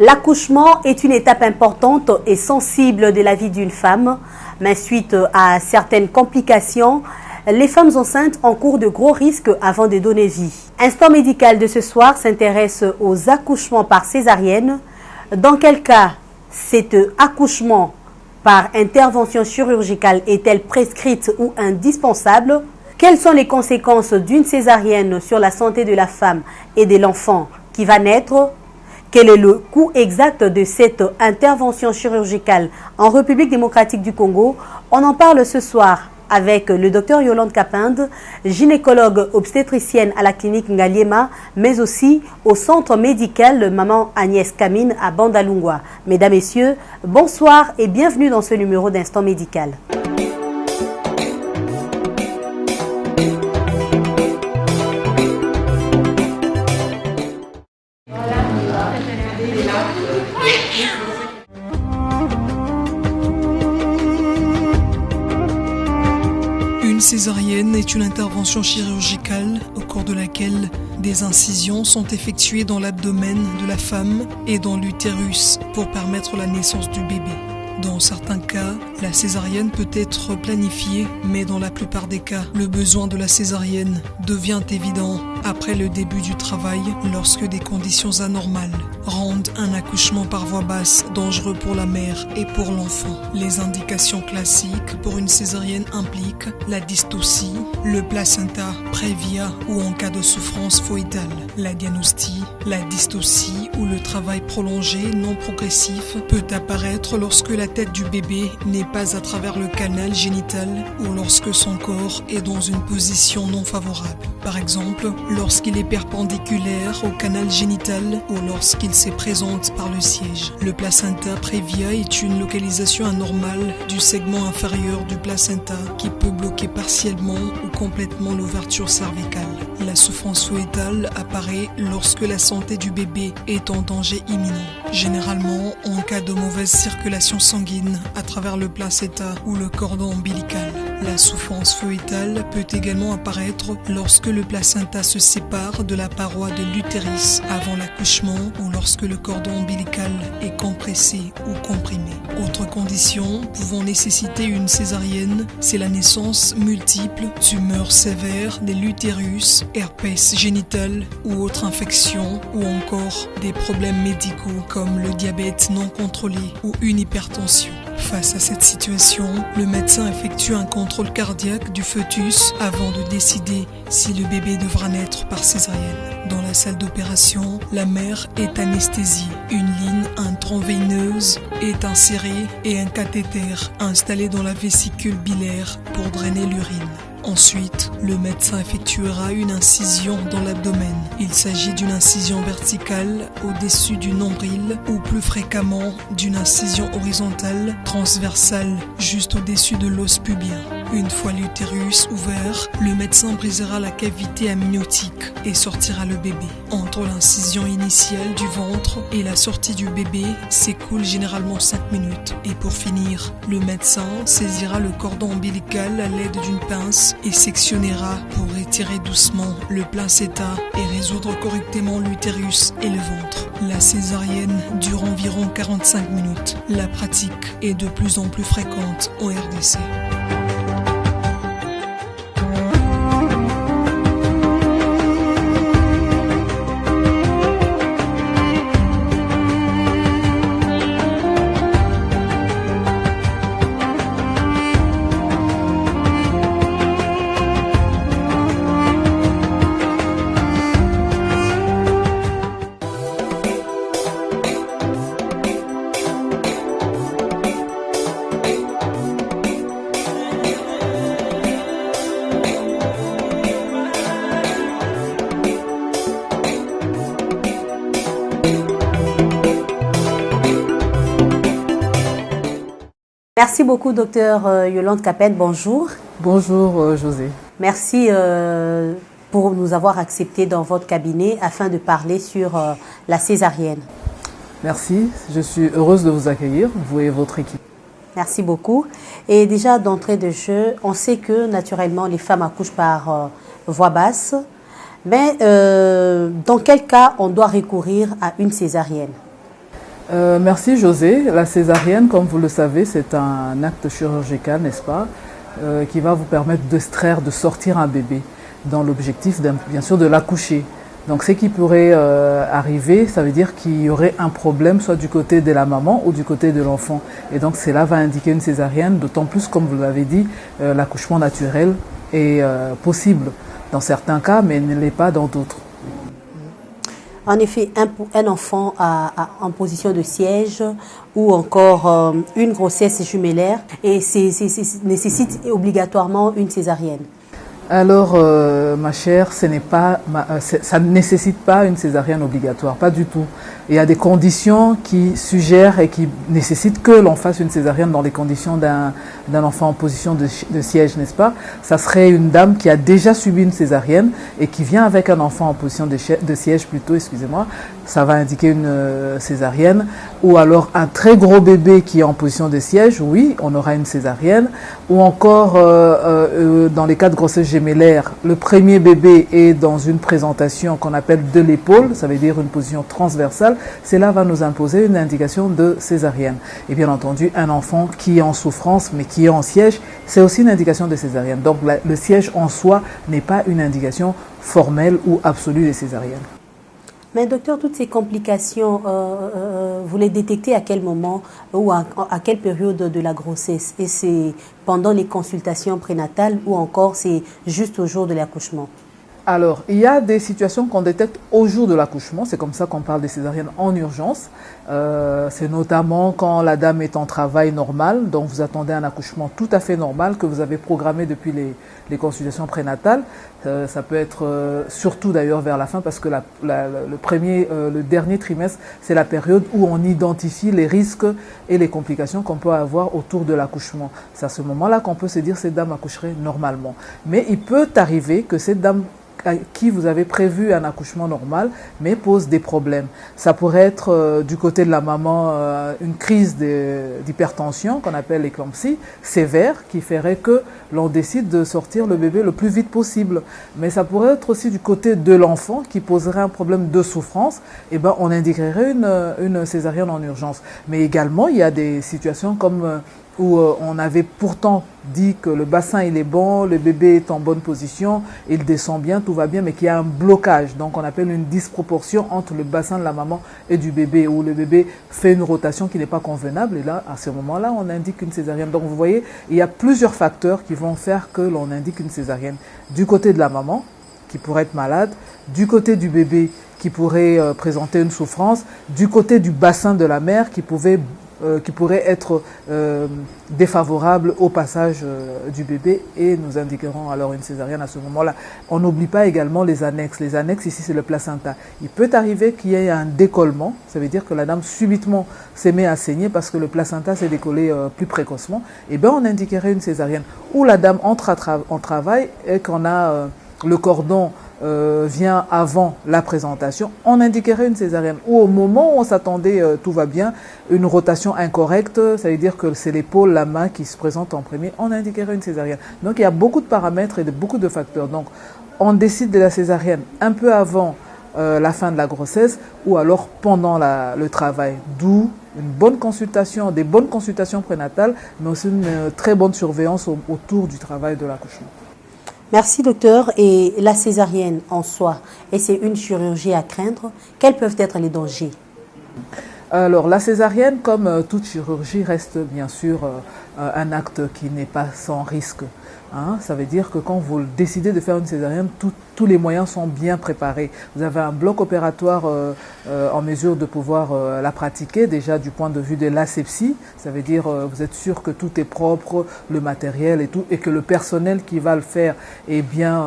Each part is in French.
L'accouchement est une étape importante et sensible de la vie d'une femme, mais suite à certaines complications, les femmes enceintes encourent de gros risques avant de donner vie. Instant médical de ce soir s'intéresse aux accouchements par césarienne. Dans quel cas cet accouchement par intervention chirurgicale est-elle prescrite ou indispensable? Quelles sont les conséquences d'une césarienne sur la santé de la femme et de l'enfant qui va naître? Quel est le coût exact de cette intervention chirurgicale en République démocratique du Congo? On en parle ce soir avec le docteur Yolande Kapende, gynécologue obstétricienne à la clinique Ngaliema, mais aussi au centre médical Maman Agnès Kamine à Bandalungwa. Mesdames, Messieurs, bonsoir et bienvenue dans ce numéro d'Instant Médical. Une césarienne est une intervention chirurgicale au cours de laquelle des incisions sont effectuées dans l'abdomen de la femme et dans l'utérus pour permettre la naissance du bébé. Dans certains cas, la césarienne peut être planifiée, mais dans la plupart des cas, le besoin de la césarienne devient évident après le début du travail lorsque des conditions anormales rendent un accouchement par voie basse dangereux pour la mère et pour l'enfant. Les indications classiques pour une césarienne impliquent la dystocie, le placenta prévia ou en cas de souffrance foetale, la diagnostie, la dystocie ou le travail prolongé non progressif peut apparaître lorsque la tête du bébé n'est pas à travers le canal génital ou lorsque son corps est dans une position non favorable. Par exemple, lorsqu'il est perpendiculaire au canal génital ou lorsqu'il se présente par le siège. Le placenta prévia est une localisation anormale du segment inférieur du placenta qui peut bloquer partiellement ou complètement l'ouverture cervicale. La souffrance foetale apparaît lorsque la santé du bébé est en danger imminent. Généralement, en cas de mauvaise circulation sanguine à travers le placenta ou le cordon ombilical. La souffrance foetale peut également apparaître lorsque le placenta se sépare de la paroi de l'utérus avant l'accouchement ou lorsque le cordon ombilical est compressé ou comprimé. Autre condition pouvant nécessiter une césarienne, c'est la naissance multiple, tumeurs sévères de l'utérus, herpès génital ou autres infections ou encore des problèmes médicaux comme le diabète non contrôlé ou une hypertension. Face à cette situation, le médecin effectue un contrôle cardiaque du fœtus avant de décider si le bébé devra naître par césarienne. Dans la salle d'opération, la mère est anesthésiée. Une ligne intraveineuse est insérée et un cathéter installé dans la vésicule biliaire pour drainer l'urine. Ensuite, le médecin effectuera une incision dans l'abdomen. Il s'agit d'une incision verticale au-dessus du nombril ou plus fréquemment d'une incision horizontale transversale juste au-dessus de l'os pubien. Une fois l'utérus ouvert, le médecin brisera la cavité amniotique et sortira le bébé. Entre l'incision initiale du ventre et la sortie du bébé s'écoule généralement 5 minutes. Et pour finir, le médecin saisira le cordon ombilical à l'aide d'une pince et sectionnera pour retirer doucement le placenta et résoudre correctement l'utérus et le ventre. La césarienne dure environ 45 minutes. La pratique est de plus en plus fréquente en RDC. Merci beaucoup, docteur Yolande Kapende. Bonjour. Bonjour, José. Merci pour nous avoir acceptés dans votre cabinet afin de parler sur la césarienne. Merci, je suis heureuse de vous accueillir, vous et votre équipe. Merci beaucoup. Et déjà, d'entrée de jeu, on sait que naturellement, les femmes accouchent par voie basse. Mais dans quel cas on doit recourir à une césarienne? Merci José. La césarienne, comme vous le savez, c'est un acte chirurgical, n'est-ce pas, qui va vous permettre d'extraire, de sortir un bébé dans l'objectif, bien sûr, de l'accoucher. Donc ce qui pourrait arriver, ça veut dire qu'il y aurait un problème soit du côté de la maman ou du côté de l'enfant. Et donc cela va indiquer une césarienne, d'autant plus, comme vous l'avez dit, l'accouchement naturel est possible dans certains cas, mais ne l'est pas dans d'autres. En effet, un enfant en position de siège ou encore une grossesse jumellaire et nécessite obligatoirement une césarienne. Alors, ma chère, ça ne nécessite pas une césarienne obligatoire, pas du tout. Il y a des conditions qui suggèrent et qui nécessitent que l'on fasse une césarienne dans les conditions d'un enfant en position de siège, n'est-ce pas? Ça serait une dame qui a déjà subi une césarienne et qui vient avec un enfant en position de siège plutôt, excusez-moi. Ça va indiquer une césarienne. Ou alors un très gros bébé qui est en position de siège, oui, on aura une césarienne. Ou encore, dans les cas de grossesse gémellaire, le premier bébé est dans une présentation qu'on appelle de l'épaule, ça veut dire une position transversale. Cela va nous imposer une indication de césarienne. Et bien entendu, un enfant qui est en souffrance mais qui est en siège, c'est aussi une indication de césarienne. Donc le siège en soi n'est pas une indication formelle ou absolue de césarienne. Mais docteur, toutes ces complications, vous les détectez à quel moment ou à quelle période de la grossesse? Et c'est pendant les consultations prénatales ou encore c'est juste au jour de l'accouchement? Alors, il y a des situations qu'on détecte au jour de l'accouchement. C'est comme ça qu'on parle des césariennes en urgence. C'est notamment quand la dame est en travail normal, donc vous attendez un accouchement tout à fait normal que vous avez programmé depuis les consultations prénatales. Ça peut être surtout d'ailleurs vers la fin parce que le dernier trimestre, c'est la période où on identifie les risques et les complications qu'on peut avoir autour de l'accouchement. C'est à ce moment-là qu'on peut se dire cette dame accoucherait normalement. Mais il peut arriver que cette dame à qui vous avez prévu un accouchement normal, mais pose des problèmes. Ça pourrait être du côté de la maman une crise d'hypertension qu'on appelle l'éclampsie sévère qui ferait que l'on décide de sortir le bébé le plus vite possible. Mais ça pourrait être aussi du côté de l'enfant qui poserait un problème de souffrance. Et ben on indiquerait une césarienne en urgence. Mais également il y a des situations comme où on avait pourtant dit que le bassin il est bon, le bébé est en bonne position, il descend bien, tout va bien, mais qu'il y a un blocage. Donc on appelle une disproportion entre le bassin de la maman et du bébé, où le bébé fait une rotation qui n'est pas convenable. Et là, à ce moment-là, on indique une césarienne. Donc vous voyez, il y a plusieurs facteurs qui vont faire que l'on indique une césarienne. Du côté de la maman, qui pourrait être malade, du côté du bébé, qui pourrait présenter une souffrance, du côté du bassin de la mère, qui pourrait être défavorable au passage du bébé et nous indiquerons alors une césarienne à ce moment-là. On n'oublie pas également les annexes. Les annexes, ici, c'est le placenta. Il peut arriver qu'il y ait un décollement. Ça veut dire que la dame subitement s'est mise à saigner parce que le placenta s'est décollé plus précocement. Et bien, on indiquerait une césarienne. Ou la dame entre en travail et qu'on a le cordon vient avant la présentation, on indiquerait une césarienne. Ou au moment où on s'attendait, tout va bien, une rotation incorrecte, ça veut dire que c'est l'épaule, la main qui se présente en premier, on indiquerait une césarienne. Donc il y a beaucoup de paramètres et beaucoup de facteurs. Donc on décide de la césarienne un peu avant la fin de la grossesse ou alors pendant le travail. D'où une bonne consultation, des bonnes consultations prénatales, mais aussi une très bonne surveillance autour du travail de l'accouchement. Merci docteur. Et la césarienne en soi, et c'est une chirurgie à craindre, quels peuvent être les dangers? Alors la césarienne, comme toute chirurgie, reste bien sûr un acte qui n'est pas sans risque. Ça veut dire que quand vous décidez de faire une césarienne, tous les moyens sont bien préparés. Vous avez un bloc opératoire en mesure de pouvoir la pratiquer, déjà du point de vue de l'asepsie. Ça veut dire vous êtes sûr que tout est propre, le matériel et tout, et que le personnel qui va le faire est bien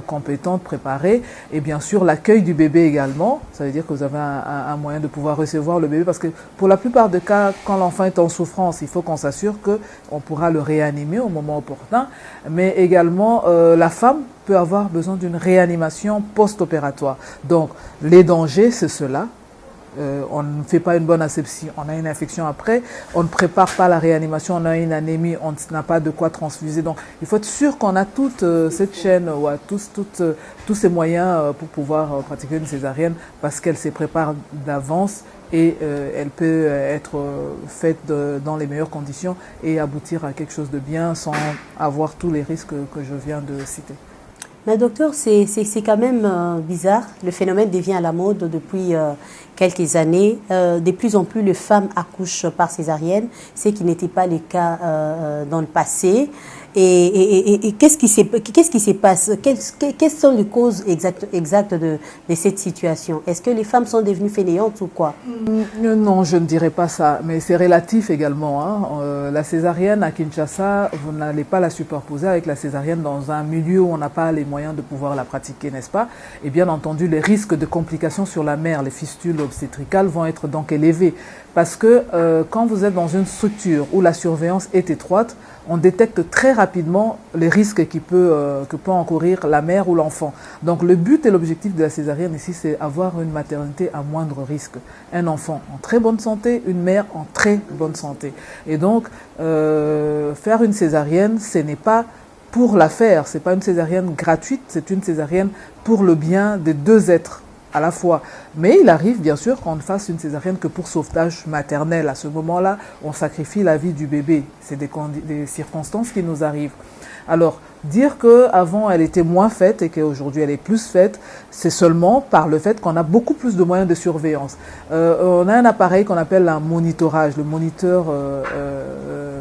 compétent, préparé. Et bien sûr l'accueil du bébé également. Ça veut dire que vous avez un moyen de pouvoir recevoir le bébé, parce que pour la plupart des cas, quand l'enfant est en souffrance, il faut qu'on s'assure qu'on pourra le réanimer au moment opportun. Mais également, la femme peut avoir besoin d'une réanimation post-opératoire. Donc, les dangers, c'est cela. on ne fait pas une bonne asepsie, on a une infection après, on ne prépare pas la réanimation, on a une anémie, on n'a pas de quoi transfuser. Donc il faut être sûr qu'on a toute cette chaîne, ou tous ces moyens pour pouvoir pratiquer une césarienne, parce qu'elle se prépare d'avance et elle peut être faite dans les meilleures conditions et aboutir à quelque chose de bien sans avoir tous les risques que je viens de citer. Mais docteur, c'est quand même bizarre. Le phénomène devient à la mode depuis quelques années. De plus en plus, les femmes accouchent par césarienne, ce qui n'était pas le cas dans le passé. Et qu'est-ce qui se passe? Quelles sont les causes exactes de cette situation? Est-ce que les femmes sont devenues fainéantes ou quoi? Non, je ne dirais pas ça, mais c'est relatif également. Hein. La césarienne à Kinshasa, vous n'allez pas la superposer avec la césarienne dans un milieu où on n'a pas les moyens de pouvoir la pratiquer, n'est-ce pas? Et bien entendu, les risques de complications sur la mère, les fistules obstétricales vont être donc élevés. Parce que quand vous êtes dans une structure où la surveillance est étroite, on détecte très rapidement les risques que peut encourir la mère ou l'enfant. Donc le but et l'objectif de la césarienne ici, c'est avoir une maternité à moindre risque. Un enfant en très bonne santé, une mère en très bonne santé. Et donc, faire une césarienne, ce n'est pas pour la faire, ce n'est pas une césarienne gratuite, c'est une césarienne pour le bien des deux êtres à la fois. Mais il arrive bien sûr qu'on ne fasse une césarienne que pour sauvetage maternel. À ce moment-là, on sacrifie la vie du bébé. C'est des circonstances qui nous arrivent. Alors, dire qu'avant elle était moins faite et qu'aujourd'hui elle est plus faite, c'est seulement par le fait qu'on a beaucoup plus de moyens de surveillance. On a un appareil qu'on appelle un monitorage, le moniteur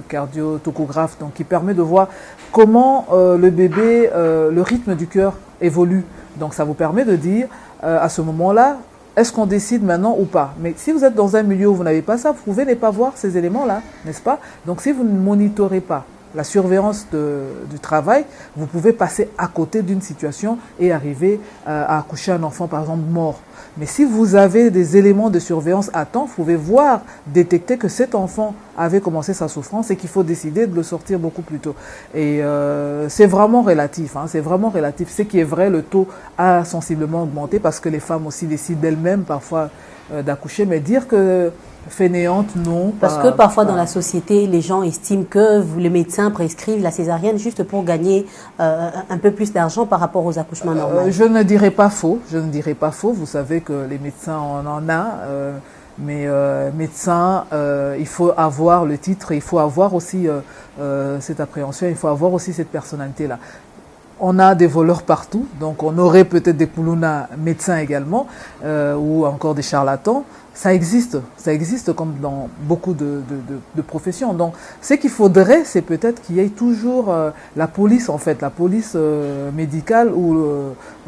cardio-tachographe, donc qui permet de voir comment le bébé, le rythme du cœur évolue. Donc ça vous permet de dire à ce moment-là, est-ce qu'on décide maintenant ou pas? Mais si vous êtes dans un milieu où vous n'avez pas ça, vous pouvez ne pas voir ces éléments-là, n'est-ce pas? Donc si vous ne monitorez pas la surveillance du travail, vous pouvez passer à côté d'une situation et arriver à accoucher un enfant, par exemple, mort. Mais si vous avez des éléments de surveillance à temps, vous pouvez voir, détecter que cet enfant avait commencé sa souffrance et qu'il faut décider de le sortir beaucoup plus tôt. Et c'est vraiment relatif, hein, c'est vraiment relatif. Ce qui est vrai, le taux a sensiblement augmenté parce que les femmes aussi décident d'elles-mêmes parfois d'accoucher, mais dire que fainéante, non. Parce que parfois dans la société, les gens estiment que les médecins prescrivent la césarienne juste pour gagner un peu plus d'argent par rapport aux accouchements normaux. Je ne dirais pas faux, je ne dirais pas faux. Vous savez que les médecins, on en a, mais médecin, il faut avoir le titre, il faut avoir aussi cette appréhension, il faut avoir aussi cette personnalité-là. On a des voleurs partout, donc on aurait peut-être des poulounas médecins également, ou encore des charlatans. Ça existe comme dans beaucoup de professions. Donc, ce qu'il faudrait, c'est peut-être qu'il y ait toujours la police, en fait, la police médicale ou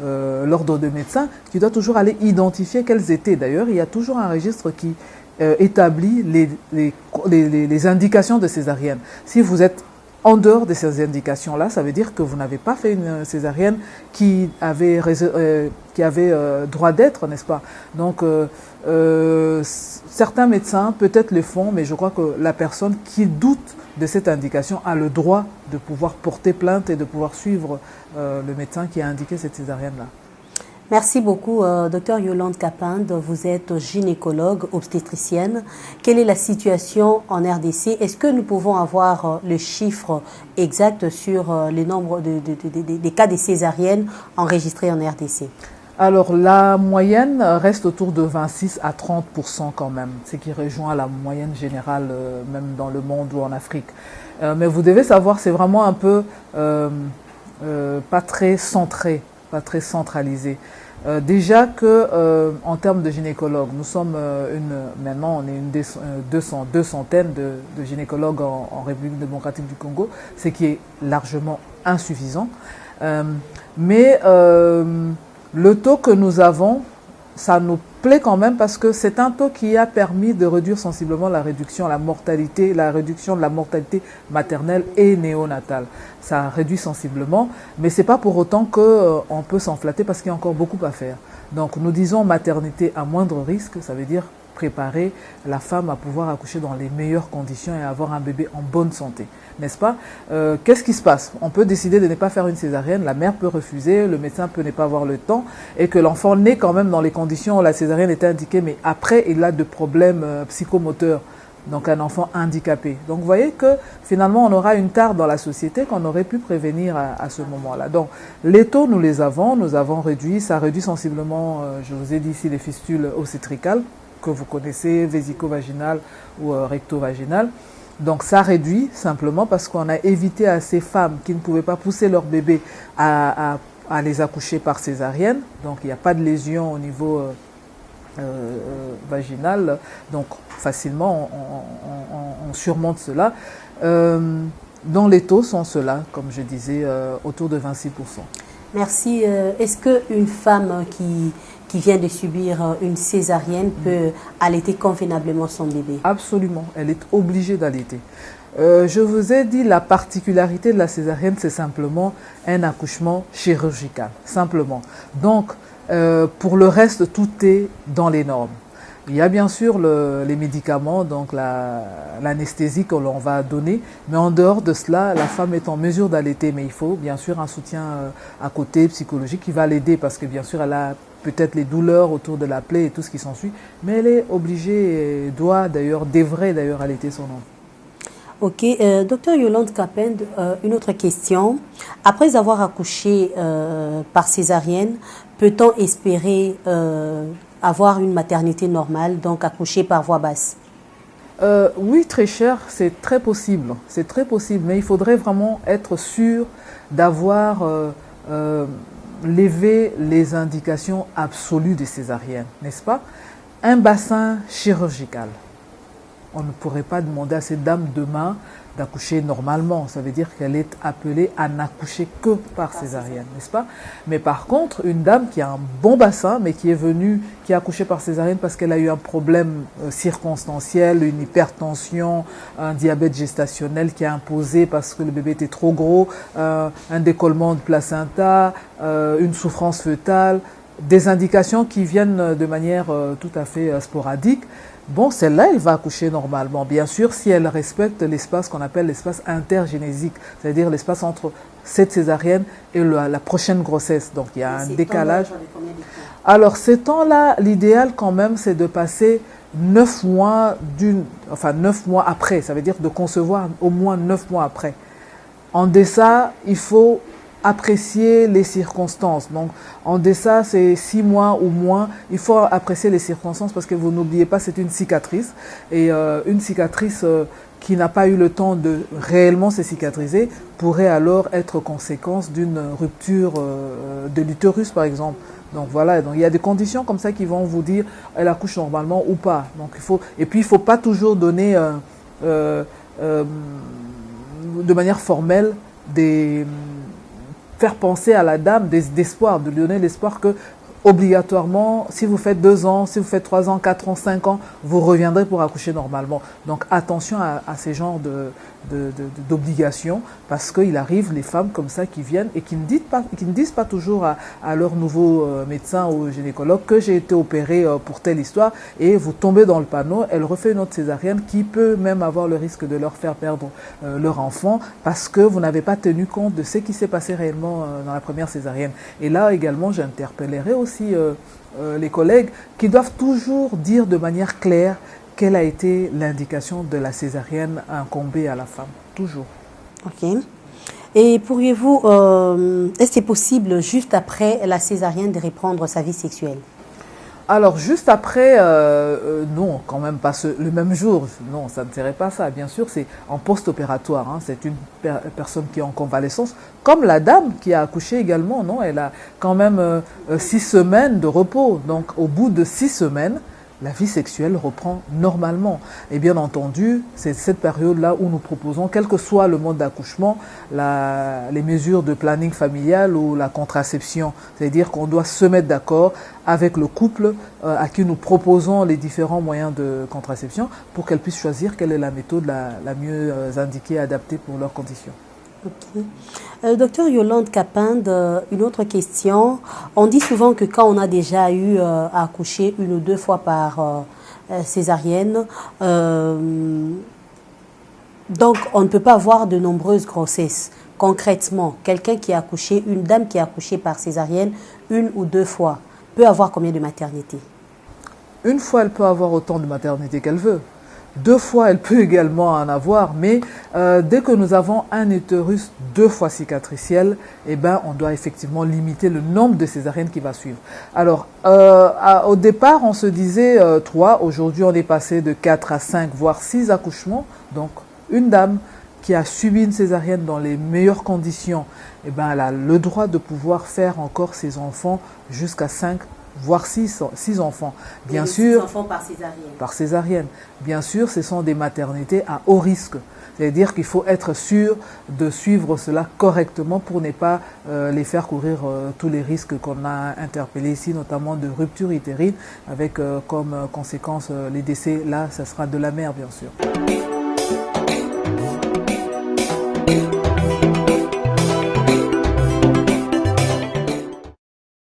l'ordre de médecins, qui doit toujours aller identifier quels étaient. D'ailleurs, il y a toujours un registre qui établit les indications de césarienne. Si vous êtes en dehors de ces indications-là, ça veut dire que vous n'avez pas fait une césarienne qui avait droit d'être, n'est-ce pas? Donc, certains médecins peut-être le font, mais je crois que la personne qui doute de cette indication a le droit de pouvoir porter plainte et de pouvoir suivre le médecin qui a indiqué cette césarienne-là. Merci beaucoup, Dr Yolande Kapinde. Vous êtes gynécologue, obstétricienne. Quelle est la situation en RDC? Est-ce que nous pouvons avoir le chiffre exact sur le nombre des cas de césariennes enregistrés en RDC? Alors, la moyenne reste autour de 26 à 30% quand même, ce qui rejoint la moyenne générale, même dans le monde ou en Afrique. Mais vous devez savoir, c'est vraiment un peu pas très centré, pas très centralisé. Déjà que en termes de gynécologues, nous sommes maintenant on est deux centaines de gynécologues en République démocratique du Congo, ce qui est largement insuffisant. Mais le taux que nous avons, ça nous plaît quand même parce que c'est un taux qui a permis de réduire sensiblement la réduction de la mortalité maternelle et néonatale. Ça réduit sensiblement, mais c'est pas pour autant qu'on peut s'enflatter parce qu'il y a encore beaucoup à faire. Donc nous disons maternité à moindre risque, ça veut dire préparer la femme à pouvoir accoucher dans les meilleures conditions et avoir un bébé en bonne santé, n'est-ce pas? Qu'est-ce qui se passe? On peut décider de ne pas faire une césarienne, la mère peut refuser, le médecin peut ne pas avoir le temps, et que l'enfant naît quand même dans les conditions où la césarienne était indiquée, mais après il a de problèmes psychomoteurs. Donc un enfant handicapé. Donc vous voyez que finalement on aura une tare dans la société qu'on aurait pu prévenir à ce moment-là. Donc les taux nous avons réduit, ça réduit sensiblement, je vous ai dit ici les fistules obstétricales que vous connaissez, vésico-vaginales ou recto-vaginales. Donc ça réduit simplement parce qu'on a évité à ces femmes qui ne pouvaient pas pousser leur bébé à les accoucher par césarienne. Donc il n'y a pas de lésion au niveau vaginal, donc facilement on surmonte cela. Dont les taux sont ceux-là, comme je disais, autour de 26%. Merci. Est-ce qu'une femme qui vient de subir une césarienne peut allaiter convenablement son bébé? Absolument, elle est obligée d'allaiter. Je vous ai dit, la particularité de la césarienne, c'est simplement un accouchement chirurgical, simplement. Donc, pour le reste, tout est dans les normes. Il y a bien sûr les médicaments, donc l'anesthésie que l'on va donner, mais en dehors de cela, la femme est en mesure d'allaiter, mais il faut bien sûr un soutien à côté psychologique qui va l'aider parce que bien sûr elle a peut-être les douleurs autour de la plaie et tout ce qui s'ensuit, mais elle est obligée et devrait d'ailleurs allaiter son enfant. Ok, docteur Yolande Kapend, une autre question. Après avoir accouché par césarienne, peut-on espérer avoir une maternité normale, donc accoucher par voie basse? Oui, très cher, c'est très possible, mais il faudrait vraiment être sûr d'avoir levé les indications absolues des césariennes, n'est-ce pas? Un bassin chirurgical. On ne pourrait pas demander à cette dame demain d'accoucher normalement. Ça veut dire qu'elle est appelée à n'accoucher que par césarienne, n'est-ce pas? Mais par contre, une dame qui a un bon bassin, mais qui a accouché par césarienne parce qu'elle a eu un problème circonstanciel, une hypertension, un diabète gestationnel qui a imposé parce que le bébé était trop gros, un décollement de placenta, une souffrance fœtale, des indications qui viennent de manière tout à fait sporadique. Bon, celle-là, elle va accoucher normalement. Bien sûr, si elle respecte l'espace qu'on appelle l'espace intergénésique, c'est-à-dire l'espace entre cette césarienne et la prochaine grossesse. Donc, il y a un décalage. Alors, ces temps-là, l'idéal quand même, c'est de passer 9 mois 9 mois après. Ça veut dire de concevoir au moins 9 mois après. En deçà, il faut apprécier les circonstances. Donc, en deçà, c'est 6 mois ou moins. Il faut apprécier les circonstances parce que vous n'oubliez pas, c'est une cicatrice. Et une cicatrice qui n'a pas eu le temps de réellement se cicatriser pourrait alors être conséquence d'une rupture de l'utérus, par exemple. Donc voilà, donc il y a des conditions comme ça qui vont vous dire elle accouche normalement ou pas. Donc et puis il faut pas toujours donner de manière formelle faire penser à la dame d'espoir, de lui donner l'espoir que obligatoirement, si vous faites 2 ans, si vous faites 3 ans, 4 ans, 5 ans, vous reviendrez pour accoucher normalement. Donc attention à ces genres d'obligations, parce qu'il arrive les femmes comme ça qui viennent et qui ne disent pas toujours à leur nouveau médecin ou gynécologue que j'ai été opérée pour telle histoire, et vous tombez dans le panneau, elle refait une autre césarienne qui peut même avoir le risque de leur faire perdre leur enfant parce que vous n'avez pas tenu compte de ce qui s'est passé réellement dans la première césaриenne. Et là également, j'interpellerai aussi les collègues qui doivent toujours dire de manière claire quelle a été l'indication de la césarienne incombée à la femme. Toujours. Ok. Et pourriez-vous, est-ce que c'est possible juste après la césarienne de reprendre sa vie sexuelle? Alors, juste après, non, quand même pas le même jour. Non, ça ne serait pas ça. Bien sûr, c'est en post-opératoire. Hein, c'est une personne qui est en convalescence, comme la dame qui a accouché également. Non, elle a quand même 6 semaines de repos. Donc, au bout de 6 semaines, la vie sexuelle reprend normalement. Et bien entendu, c'est cette période-là où nous proposons, quel que soit le mode d'accouchement, les mesures de planning familial ou la contraception. C'est-à-dire qu'on doit se mettre d'accord avec le couple à qui nous proposons les différents moyens de contraception pour qu'elle puisse choisir quelle est la méthode la mieux indiquée et adaptée pour leurs conditions. Okay. Docteur Yolande Kapend, une autre question. On dit souvent que quand on a déjà eu à accoucher 1 ou 2 fois césarienne. Donc, on ne peut pas avoir de nombreuses grossesses. Concrètement, quelqu'un qui a accouché, une dame qui a accouché par césarienne 1 ou 2 fois, peut avoir combien de maternité? Une fois, elle peut avoir autant de maternité qu'elle veut. 2 fois, elle peut également en avoir, mais dès que nous avons un utérus 2 fois cicatriciel, eh ben, on doit effectivement limiter le nombre de césariennes qui va suivre. Alors, au départ, on se disait 3, aujourd'hui on est passé de 4 à 5, voire 6 accouchements. Donc, une dame qui a subi une césarienne dans les meilleures conditions, eh ben, elle a le droit de pouvoir faire encore ses enfants jusqu'à 5, voire 6 enfants. Bien sûr, 6 enfants par césarienne. Par césarienne. Bien sûr, ce sont des maternités à haut risque. C'est-à-dire qu'il faut être sûr de suivre cela correctement pour ne pas les faire courir tous les risques qu'on a interpellés ici, notamment de rupture utérine, avec comme conséquence les décès. Là, ça sera de la mère, bien sûr.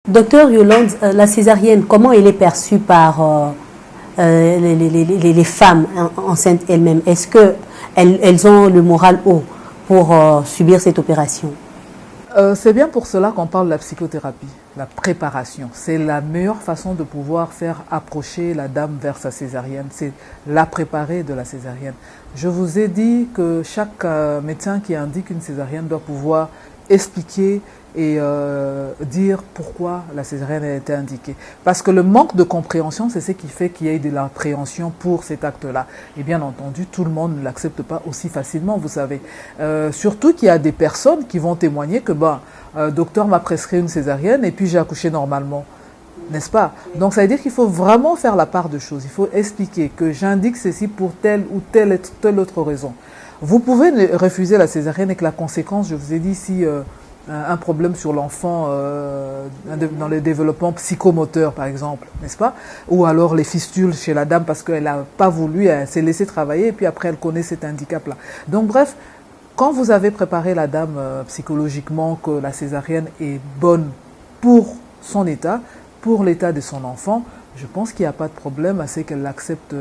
Docteur Yolande, la césarienne, comment elle est perçue par les femmes enceintes elles-mêmes? Est-ce qu'elles ont le moral haut pour subir cette opération? C'est bien pour cela qu'on parle de la psychothérapie, la préparation. C'est la meilleure façon de pouvoir faire approcher la dame vers sa césarienne. C'est la préparer de la césarienne. Je vous ai dit que chaque médecin qui indique une césarienne doit pouvoir expliquer et dire pourquoi la césarienne a été indiquée. Parce que le manque de compréhension, c'est ce qui fait qu'il y ait de l'appréhension pour cet acte-là. Et bien entendu, tout le monde ne l'accepte pas aussi facilement, vous savez. Surtout qu'il y a des personnes qui vont témoigner que, docteur m'a prescrit une césarienne et puis j'ai accouché normalement. N'est-ce pas? Donc ça veut dire qu'il faut vraiment faire la part de choses. Il faut expliquer que j'indique ceci pour telle ou telle autre raison. Vous pouvez refuser la césarienne et que la conséquence, je vous ai dit ici, un problème sur l'enfant dans le développement psychomoteur, par exemple, n'est-ce pas? Ou alors les fistules chez la dame parce qu'elle n'a pas voulu, elle s'est laissée travailler et puis après elle connaît cet handicap-là. Donc bref, quand vous avez préparé la dame psychologiquement que la césarienne est bonne pour son état, pour l'état de son enfant, je pense qu'il n'y a pas de problème à ce qu'elle l'accepte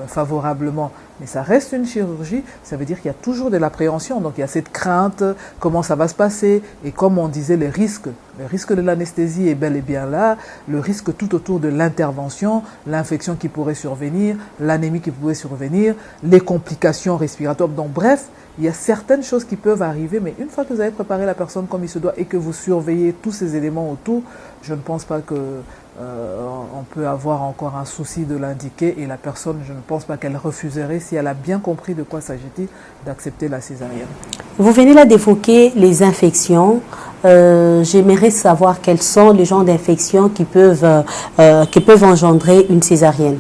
favorablement. Mais ça reste une chirurgie, ça veut dire qu'il y a toujours de l'appréhension. Donc il y a cette crainte, comment ça va se passer. Et comme on disait, le risque de l'anesthésie est bel et bien là. Le risque tout autour de l'intervention, l'infection qui pourrait survenir, l'anémie qui pourrait survenir, les complications respiratoires. Donc bref, il y a certaines choses qui peuvent arriver. Mais une fois que vous avez préparé la personne comme il se doit et que vous surveillez tous ces éléments autour, je ne pense pas que on peut avoir encore un souci de l'indiquer et la personne, je ne pense pas qu'elle refuserait, si elle a bien compris de quoi s'agit-il, d'accepter la césarienne. Vous venez là d'évoquer les infections. J'aimerais savoir quels sont les genres d'infections qui peuvent engendrer une césarienne.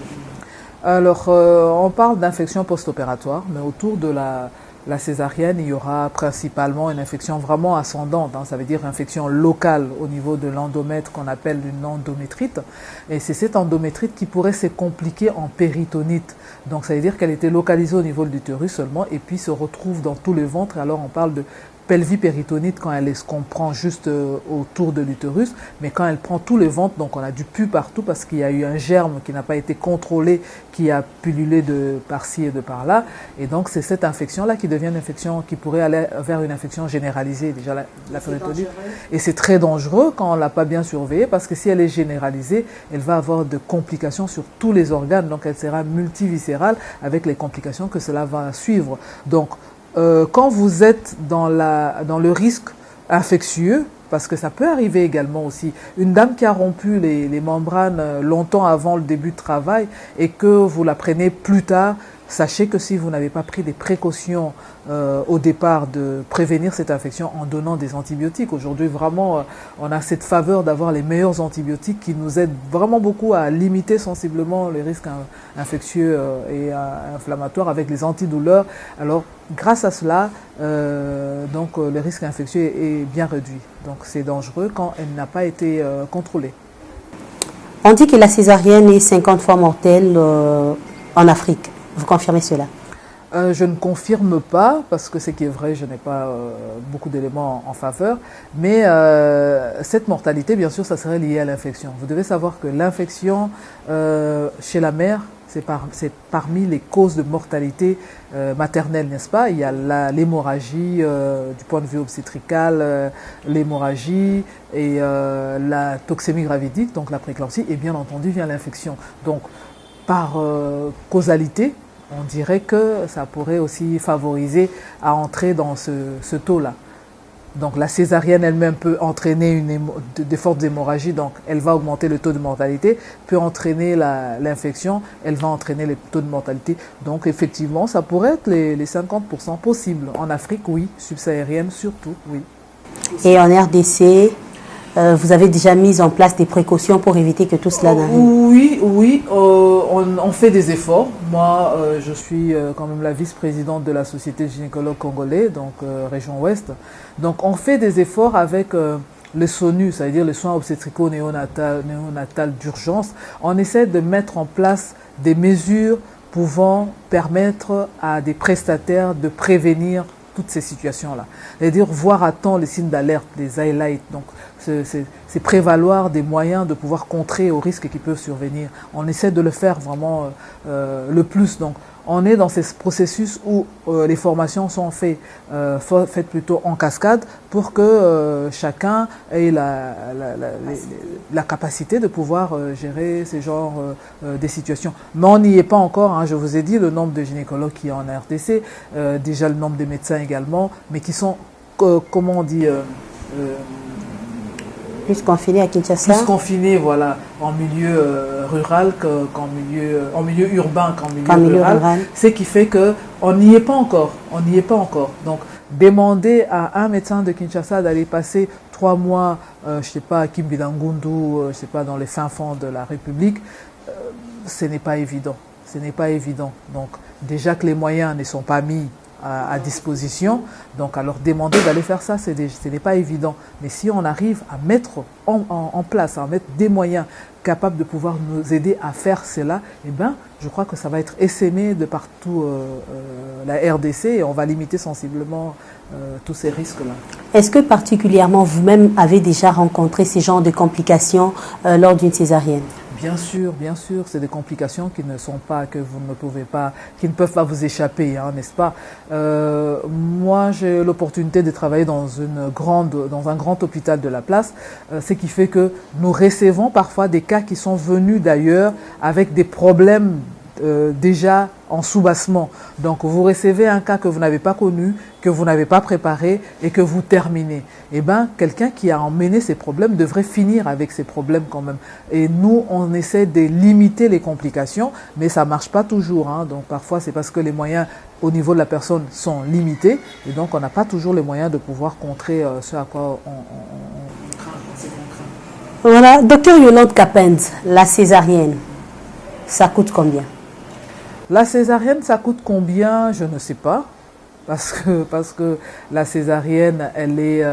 Alors, on parle d'infection post-opératoire, mais autour de la césarienne, il y aura principalement une infection vraiment ascendante. Ça veut dire infection locale au niveau de l'endomètre qu'on appelle une endométrite. Et c'est cette endométrite qui pourrait se compliquer en péritonite. Donc ça veut dire qu'elle était localisée au niveau de l'utérus seulement et puis se retrouve dans tout le ventre. Alors on parle de pelvipéritonite quand elle se comprend juste autour de l'utérus, mais quand elle prend tout le ventre, donc on a du pus partout parce qu'il y a eu un germe qui n'a pas été contrôlé, qui a pullulé de par-ci et de par-là, et donc c'est cette infection-là qui devient une infection qui pourrait aller vers une infection généralisée, déjà la péritonite, et c'est très dangereux quand on l'a pas bien surveillée parce que si elle est généralisée, elle va avoir de complications sur tous les organes, donc elle sera multiviscérale avec les complications que cela va suivre. Donc quand vous êtes dans le risque infectieux, parce que ça peut arriver également aussi, une dame qui a rompu les membranes longtemps avant le début de travail et que vous la prenez plus tard, sachez que si vous n'avez pas pris des précautions au départ de prévenir cette infection en donnant des antibiotiques, aujourd'hui vraiment on a cette faveur d'avoir les meilleurs antibiotiques qui nous aident vraiment beaucoup à limiter sensiblement les risques infectieux et inflammatoires avec les antidouleurs. Alors grâce à cela, donc le risque infectieux est bien réduit. Donc c'est dangereux quand elle n'a pas été contrôlée. On dit que la césarienne est 50 fois mortelle en Afrique. Vous confirmez cela? Je ne confirme pas, parce que ce qui est vrai, je n'ai pas beaucoup d'éléments en faveur, mais cette mortalité, bien sûr, ça serait lié à l'infection. Vous devez savoir que l'infection chez la mère, c'est parmi les causes de mortalité maternelle, n'est-ce pas? Il y a l'hémorragie du point de vue obstétrical, l'hémorragie et la toxémie gravidique, donc la prééclampsie, et bien entendu vient l'infection. Donc, par causalité, on dirait que ça pourrait aussi favoriser à entrer dans ce taux-là. Donc la césarienne elle-même peut entraîner de fortes hémorragies, donc elle va augmenter le taux de mortalité, peut entraîner l'infection, elle va entraîner le taux de mortalité. Donc effectivement, ça pourrait être les 50% possibles. En Afrique, oui, subsaharienne surtout, oui. Et en RDC, vous avez déjà mis en place des précautions pour éviter que tout cela n'arrive? Oui, on fait des efforts. Moi, je suis quand même la vice-présidente de la Société de gynécologues congolais, donc région ouest. Donc on fait des efforts avec le SONU, c'est-à-dire les soins obstétrico-néonatal d'urgence. On essaie de mettre en place des mesures pouvant permettre à des prestataires de prévenir toutes ces situations-là. C'est-à-dire voir à temps les signes d'alerte, les highlights. Donc, c'est prévaloir des moyens de pouvoir contrer aux risques qui peuvent survenir. On essaie de le faire vraiment le plus. Donc, on est dans ces processus où les formations sont faites plutôt en cascade pour que chacun ait la capacité de pouvoir gérer ces genres des situations. Mais on n'y est pas encore. Hein. Je vous ai dit le nombre de gynécologues qui est en RDC, déjà le nombre de médecins également, mais qui sont, comment on dit... plus confinés à Kinshasa? Plus confinés, voilà, en milieu rural qu'en milieu urbain qu'en milieu rural. Ce qui fait que on n'y est pas encore. Donc, demander à un médecin de Kinshasa d'aller passer 3 mois, je sais pas, à Kimbilangundu, je sais pas, dans les fins fonds de la République, ce n'est pas évident. Donc, déjà que les moyens ne sont pas mis à disposition, donc alors demander d'aller faire ça, ce n'est pas évident. Mais si on arrive à mettre en place, à mettre des moyens capables de pouvoir nous aider à faire cela, eh ben, je crois que ça va être essaimé de partout la RDC et on va limiter sensiblement tous ces risques-là. Est-ce que particulièrement vous-même avez déjà rencontré ces genres de complications lors d'une césarienne? Bien sûr, c'est des complications qui ne peuvent pas vous échapper, hein, n'est-ce pas? Moi, j'ai l'opportunité de travailler dans un grand hôpital de la place, ce qui fait que nous recevons parfois des cas qui sont venus d'ailleurs avec des problèmes déjà en soubassement. Donc, vous recevez un cas que vous n'avez pas connu, que vous n'avez pas préparé et que vous terminez. Eh bien, quelqu'un qui a emmené ces problèmes devrait finir avec ces problèmes quand même. Et nous, on essaie de limiter les complications, mais ça marche pas toujours. Hein. Donc, parfois, c'est parce que les moyens au niveau de la personne sont limités et donc on n'a pas toujours les moyens de pouvoir contrer ce à quoi on craint. Voilà, docteur Yolande Kapens, la césarienne, ça coûte combien? La césarienne, ça coûte combien? Je ne sais pas. Parce que la césarienne, elle est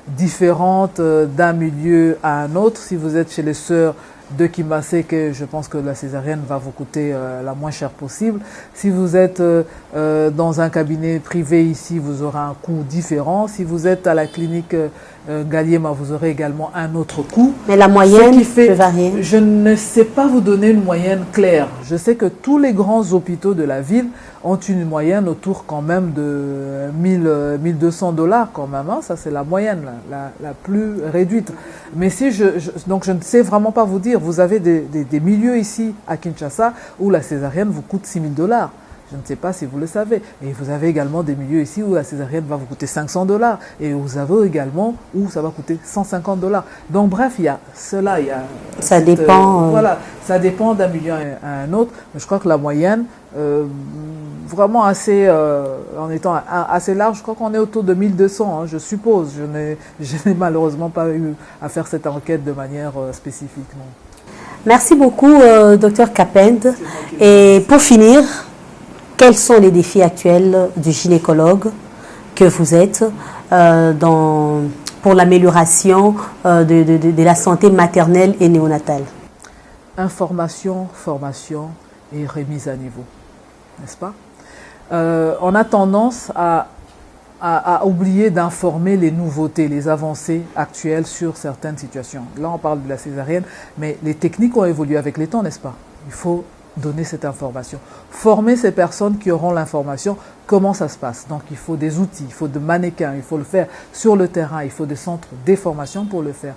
différente d'un milieu à un autre. Si vous êtes chez les sœurs de Kimbaseke, je pense que la césarienne va vous coûter la moins chère possible. Si vous êtes dans un cabinet privé ici, vous aurez un coût différent. Si vous êtes à la clinique Galiema, vous aurez également un autre coût. Mais la moyenne peut varier. Je ne sais pas vous donner une moyenne claire. Je sais que tous les grands hôpitaux de la ville ont une moyenne autour quand même de 1200 $ quand même. Hein. Ça, c'est la moyenne, la plus réduite. Mais si donc je ne sais vraiment pas vous dire. Vous avez des milieux ici à Kinshasa où la césarienne vous coûte 6000 $. Je ne sais pas si vous le savez. Et vous avez également des milieux ici où la césarienne va vous coûter 500 $. Et vous avez également où ça va coûter 150 $. Donc bref, il y a cela. Ça dépend. Voilà, ça dépend d'un milieu à un autre. Mais je crois que la moyenne, vraiment assez, en étant assez large, je crois qu'on est autour de 1200, hein, je suppose. Je n'ai malheureusement pas eu à faire cette enquête de manière spécifique. Non. Pour beaucoup, docteur Kapens. Et pour finir, quels sont les défis actuels du gynécologue que vous êtes pour l'amélioration de la santé maternelle et néonatale? Information, formation et remise à niveau, n'est-ce pas? on a tendance à oublier d'informer les nouveautés, les avancées actuelles sur certaines situations. Là, on parle de la césarienne, mais les techniques ont évolué avec les temps, n'est-ce pas? Il faut donner cette information. Former ces personnes qui auront l'information, comment ça se passe. Donc, il faut des outils, il faut des mannequins, il faut le faire sur le terrain, il faut des centres de formation pour le faire,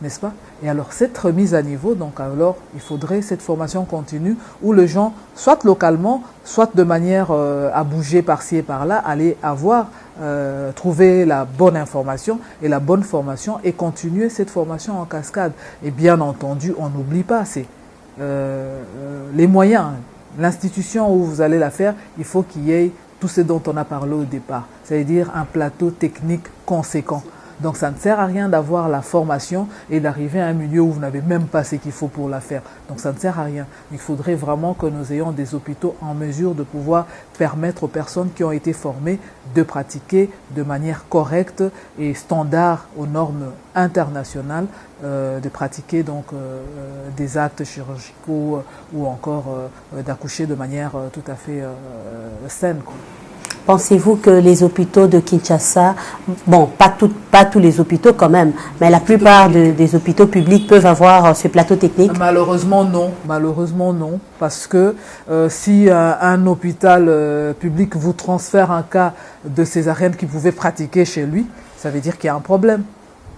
n'est-ce pas? Et alors, cette remise à niveau, donc alors, il faudrait cette formation continue où les gens, soit localement, soit de manière à bouger par-ci et par-là, aller trouver la bonne information et la bonne formation et continuer cette formation en cascade. Et bien entendu, on n'oublie pas, c'est les moyens. L'institution où vous allez la faire, il faut qu'il y ait tout ce dont on a parlé au départ, c'est-à-dire un plateau technique conséquent. Donc ça ne sert à rien d'avoir la formation et d'arriver à un milieu où vous n'avez même pas ce qu'il faut pour la faire. Donc ça ne sert à rien. Il faudrait vraiment que nous ayons des hôpitaux en mesure de pouvoir permettre aux personnes qui ont été formées de pratiquer de manière correcte et standard aux normes internationales, de pratiquer donc des actes chirurgicaux ou encore d'accoucher de manière tout à fait saine, quoi. Pensez-vous que les hôpitaux de Kinshasa, bon, pas tous les hôpitaux quand même, mais la plupart des hôpitaux publics peuvent avoir ce plateau technique? Malheureusement non, parce que si un hôpital public vous transfère un cas de césarienne qu'il pouvait pratiquer chez lui, ça veut dire qu'il y a un problème.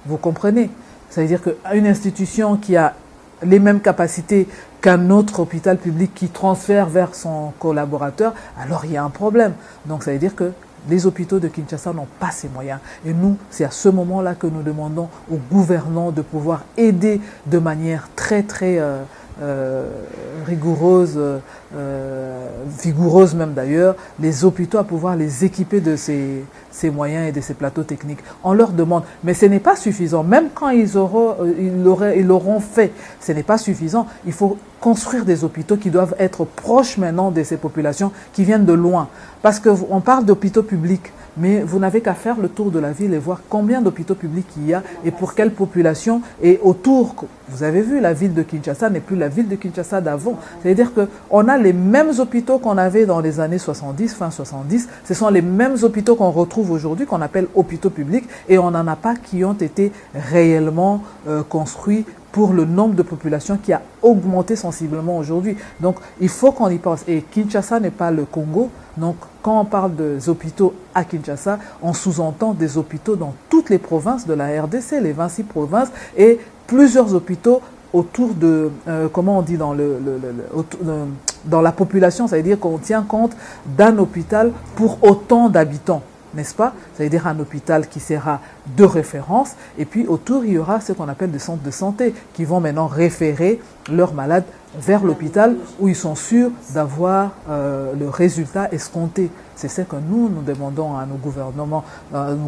Vous comprenez? Ça veut dire qu'une institution qui a les mêmes capacités qu'un autre hôpital public qui transfère vers son collaborateur, alors il y a un problème. Donc ça veut dire que les hôpitaux de Kinshasa n'ont pas ces moyens. Et nous, c'est à ce moment-là que nous demandons aux gouvernants de pouvoir aider de manière très rigoureuse, vigoureuse même d'ailleurs, les hôpitaux à pouvoir les équiper de ces moyens et de ces plateaux techniques. On leur demande, mais ce n'est pas suffisant. Même quand ils l'auront fait, ce n'est pas suffisant. Il faut construire des hôpitaux qui doivent être proches maintenant de ces populations qui viennent de loin. Parce qu'on parle d'hôpitaux publics, mais vous n'avez qu'à faire le tour de la ville et voir combien d'hôpitaux publics il y a et pour quelle population. Et autour, vous avez vu, la ville de Kinshasa n'est plus la ville de Kinshasa d'avant. C'est-à-dire qu'on a les mêmes hôpitaux qu'on avait dans les années 70, fin 70. Ce sont les mêmes hôpitaux qu'on retrouve aujourd'hui, qu'on appelle hôpitaux publics, et on n'en a pas qui ont été réellement construits pour le nombre de populations qui a augmenté sensiblement aujourd'hui. Donc, il faut qu'on y pense. Et Kinshasa n'est pas le Congo. Donc, quand on parle des hôpitaux à Kinshasa, on sous-entend des hôpitaux dans toutes les provinces de la RDC, les 26 provinces, et plusieurs hôpitaux autour de, comment on dit, dans la population. Ça veut dire qu'on tient compte d'un hôpital pour autant d'habitants, n'est-ce pas? Ça veut dire un hôpital qui sera de référence, et puis autour, il y aura ce qu'on appelle des centres de santé qui vont maintenant référer leurs malades vers l'hôpital où ils sont sûrs d'avoir le résultat escompté. C'est ce que nous demandons à nos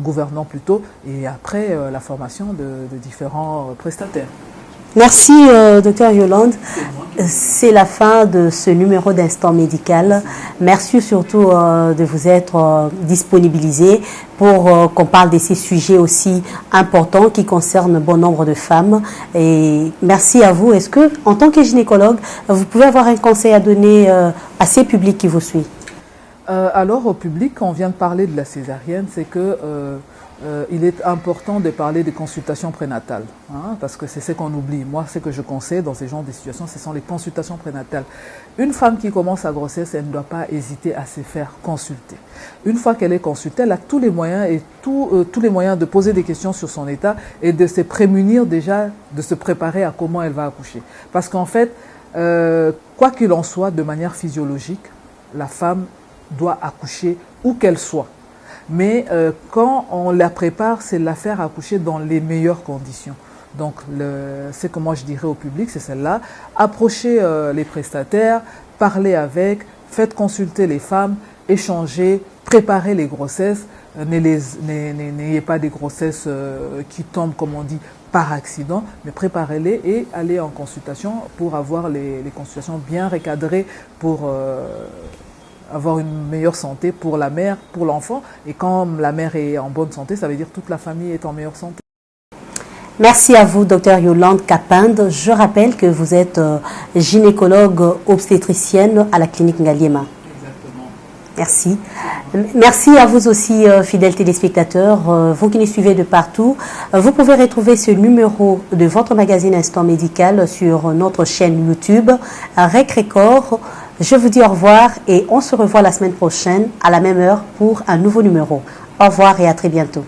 gouvernants plutôt, et après la formation de différents prestataires. Merci, Dr Yolande. C'est la fin de ce numéro d'Instant Médical. Merci surtout de vous être disponibilisé pour qu'on parle de ces sujets aussi importants qui concernent bon nombre de femmes. Et merci à vous. Est-ce que, en tant que gynécologue, vous pouvez avoir un conseil à donner à ces publics qui vous suivent? Alors, au public, on vient de parler de la césarienne, c'est que il est important de parler des consultations prénatales, hein, parce que c'est ce qu'on oublie. Moi, ce que je conseille dans ces genres de situations, ce sont les consultations prénatales. Une femme qui commence sa grossesse, elle ne doit pas hésiter à se faire consulter. Une fois qu'elle est consultée, elle a tous les moyens et tous les moyens de poser des questions sur son état et de se prémunir déjà, de se préparer à comment elle va accoucher. Parce qu'en fait, quoi qu'il en soit, de manière physiologique, la femme doit accoucher où qu'elle soit. Mais quand on la prépare, c'est la faire accoucher dans les meilleures conditions. Donc, c'est que moi je dirais au public, c'est celle-là. Approchez les prestataires, parlez avec, faites consulter les femmes, échangez, préparez les grossesses. N'ayez pas des grossesses qui tombent, comme on dit, par accident, mais préparez-les et allez en consultation pour avoir les consultations bien recadrées pour avoir une meilleure santé pour la mère, pour l'enfant. Et quand la mère est en bonne santé, ça veut dire que toute la famille est en meilleure santé. Merci à vous, Dr Yolande Kapinde. Je rappelle que vous êtes gynécologue obstétricienne à la clinique Ngaliema. Exactement. Merci. Merci à vous aussi, fidèles téléspectateurs, vous qui nous suivez de partout. Vous pouvez retrouver ce numéro de votre magazine Instant Médical sur notre chaîne YouTube, Rec Record. Je vous dis au revoir et on se revoit la semaine prochaine à la même heure pour un nouveau numéro. Au revoir et à très bientôt.